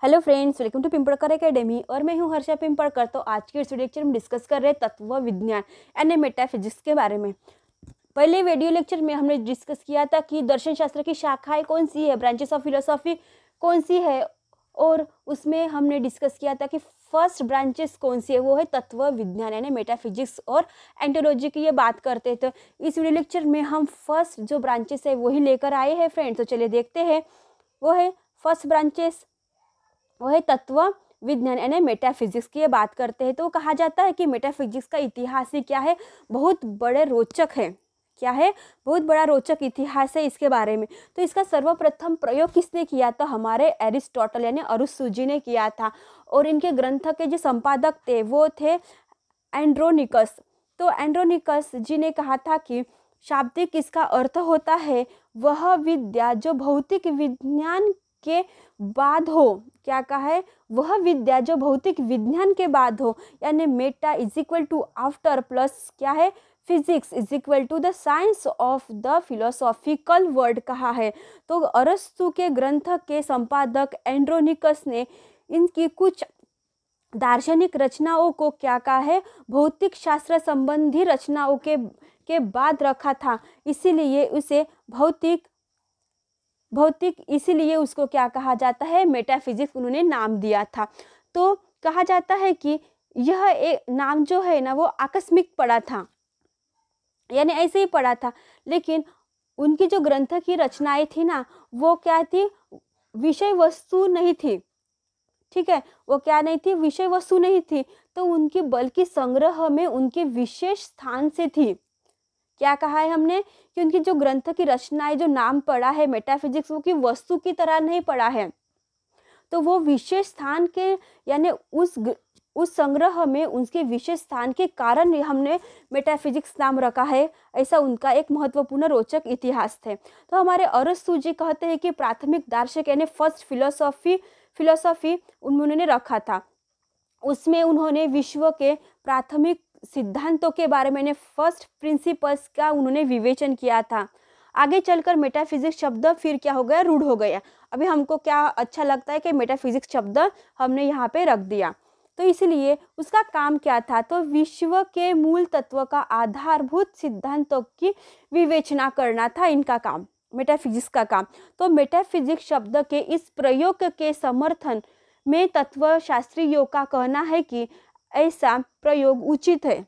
Hello friends, welcome to Pimpadkar academy और मैं हूं हर्षा पिंपड़कर। तो आज के इस वीडियो लेक्चर में डिस्कस कर रहे हैं तत्व विज्ञान यानी मेटाफिजिक्स के बारे में। पहले वीडियो लेक्चर में हमने डिस्कस किया था कि दर्शन शास्त्र की शाखाएं कौन सी है, ब्रांचेस ऑफ फिलोसॉफी कौन सी है, और उसमें हमने डिस्कस किया था कि फर्स्ट ब्रांचेस कौन सी है, वो है तत्व विज्ञान यानी मेटाफिजिक्स और एंटोलॉजी की ये बात करते थे। इस वीडियो लेक्चर में हम फर्स्ट जो ब्रांचेस है वही लेकर आए हैं फ्रेंड्स। तो चलिए देखते हैं। वो है फर्स्ट ब्रांचेस, वो है तत्व विज्ञान यानी मेटाफिजिक्स की ये बात करते हैं। तो कहा जाता है कि मेटाफिजिक्स का इतिहास ही क्या है, बहुत बड़े रोचक है। क्या है? बहुत बड़ा रोचक इतिहास है इसके बारे में। तो इसका सर्वप्रथम प्रयोग किसने किया? तो हमारे एरिस्टोटल यानी अरुस्सु जी ने किया था। और इनके ग्रंथ के जो संपादक थे वो थे एंड्रोनिकस। तो एंड्रोनिकस जी ने कहा था कि शाब्दिक इसका अर्थ होता है वह विद्या जो भौतिक विज्ञान के बाद हो। क्या कहा है? वह विद्या जो भौतिक विज्ञान के बाद हो, यानी meta is equal to after plus क्या है, physics is equal to the science of the philosophical world कहा है। तो अरस्तु के ग्रंथ के संपादक एंड्रोनिकस ने इनकी कुछ दार्शनिक रचनाओं को क्या कहा है, भौतिक शास्त्र संबंधी रचनाओं के बाद रखा था। इसीलिए उसे भौतिक इसीलिए उसको क्या कहा जाता है, मेटाफिजिक्स उन्होंने नाम दिया था। तो कहा जाता है कि यह एक नाम जो है ना वो आकस्मिक पड़ा था, यानी ऐसे ही पड़ा था। लेकिन उनकी जो ग्रंथ की रचनाएं थी ना वो क्या थी, विषय वस्तु नहीं थी। ठीक है, वो क्या नहीं थी, विषय वस्तु नहीं थी। तो उनकी बल्कि संग्रह में उनके विशेष स्थान से थी। क्या कहा है हमने कि उनकी जो ग्रंथ की रचनाएं जो नाम पड़ा है मेटाफिजिक्स, वो की वस्तु की तरह नहीं पड़ा है। तो वो विशेष स्थान के यानी उस संग्रह में उनके विशेष स्थान के कारण हमने मेटाफिजिक्स नाम रखा है। ऐसा उनका एक महत्वपूर्ण रोचक इतिहास थे। तो हमारे अरस्तु जी कहते हैं कि प्राथमिक दार्शनिक यानी फर्स्ट फिलोसॉफी उन्होंने रखा था। उसमें उन्होंने विश्व के प्राथमिक सिद्धांतों के बारे में फर्स्ट प्रिंसिपल्स का उन्होंने विवेचन किया था। आगे चलकर मेटाफिजिक्स शब्द फिर क्या हो गया, रूढ़ हो गया। अभी हमको क्या अच्छा लगता है कि मेटाफिजिक्स शब्द हमने यहाँ पे रख दिया। तो इसलिए उसका काम क्या था, तो विश्व के मूल तत्व का आधारभूत सिद्धांतों की विवेचना करना था इनका काम, मेटाफिजिक्स का काम। तो मेटाफिजिक्स शब्द के इस प्रयोग के समर्थन में तत्व शास्त्रियों का कहना है कि ऐसा प्रयोग उचित है।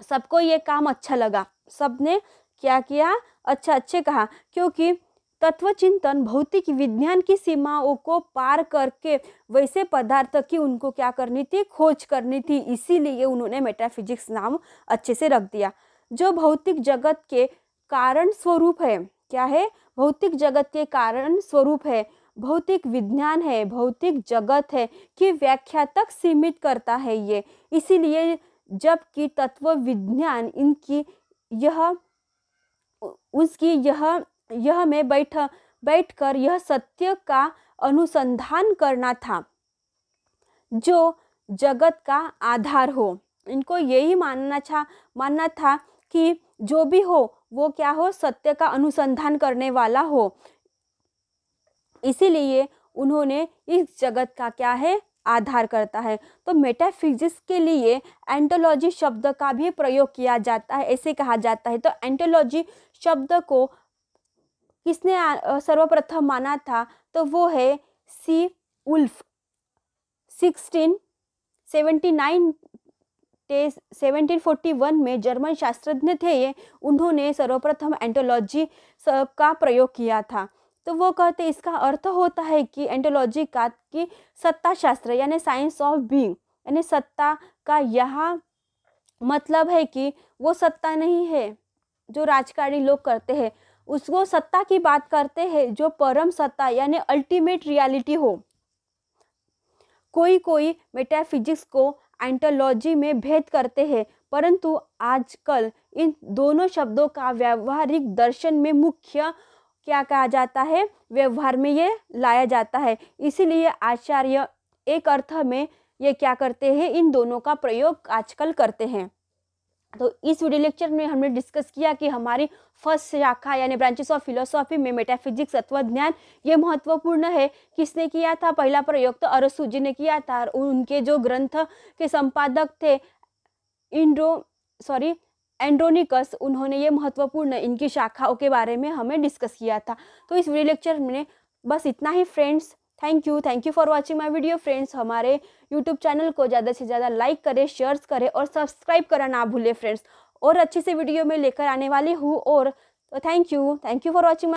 सबको ये काम अच्छा लगा, सबने क्या किया, अच्छे कहा, क्योंकि तत्व चिंतन भौतिक विज्ञान की सीमाओं को पार करके वैसे पदार्थ की उनको क्या करनी थी, खोज करनी थी। इसीलिए उन्होंने मेटाफिजिक्स नाम अच्छे से रख दिया। जो भौतिक जगत के कारण स्वरूप है, क्या है, भौतिक जगत के कारण स्वरूप है, भौतिक विज्ञान है, भौतिक जगत है की व्याख्या तक सीमित करता है ये। इसीलिए जबकि तत्व विज्ञान इनकी यह में बैठकर यह सत्य का अनुसंधान करना था जो जगत का आधार हो। इनको यही मानना था कि जो भी हो वो क्या हो, सत्य का अनुसंधान करने वाला हो। इसीलिए उन्होंने इस जगत का क्या है, आधार करता है। तो मेटाफिजिक्स के लिए एंटोलॉजी शब्द का भी प्रयोग किया जाता है, ऐसे कहा जाता है। तो एंटोलॉजी शब्द को किसने सर्वप्रथम माना था, तो वो है सी उल्फ। 1741 में जर्मन शास्त्रज्ञ थे ये, उन्होंने सर्वप्रथम एंटोलॉजी का प्रयोग किया था। तो वो कहते इसका अर्थ होता है कि एंटोलॉजी का कि सत्ता शास्त्र यानी साइंस ऑफ बीइंग, यानी सत्ता का यहाँ मतलब है कि वो सत्ता नहीं है जो राजकारणी लोग करते हैं, उसको सत्ता की बात करते हैं जो परम सत्ता यानी अल्टीमेट रियलिटी हो। कोई मेटाफिजिक्स को एंटोलॉजी में भेद करते हैं, परंतु आजकल इन दोनों शब्दों का व्यावहारिक दर्शन में मुख्य क्या कहा जाता है, व्यवहार में ये लाया जाता है। इसीलिए आचार्य एक अर्थ में ये क्या करते हैं, इन दोनों का प्रयोग आजकल करते हैं। तो इस वीडियो लेक्चर में हमने डिस्कस किया कि हमारी फर्स्ट शाखा यानी ब्रांचेस ऑफ फिलोसॉफी में मेटाफिजिक्स तत्वज्ञान ये महत्वपूर्ण है। किसने किया था? पहला प्रयोग तो अरस्तु जी ने किया था। और उनके जो ग्रंथ के संपादक थे एंड्रोनिकस, उन्होंने ये महत्वपूर्ण इनकी शाखाओं के बारे में हमें डिस्कस किया था। तो इस वीडियो लेक्चर में बस इतना ही friends. Thank you for watching my video friends. हमारे यूट्यूब चैनल को ज़्यादा से ज़्यादा लाइक करें, शेयर करें और सब्सक्राइब करना ना भूलें फ्रेंड्स। और अच्छी से वीडियो में लेकर आने वाली हूँ। और तो थैंक यू फॉर वॉचिंग।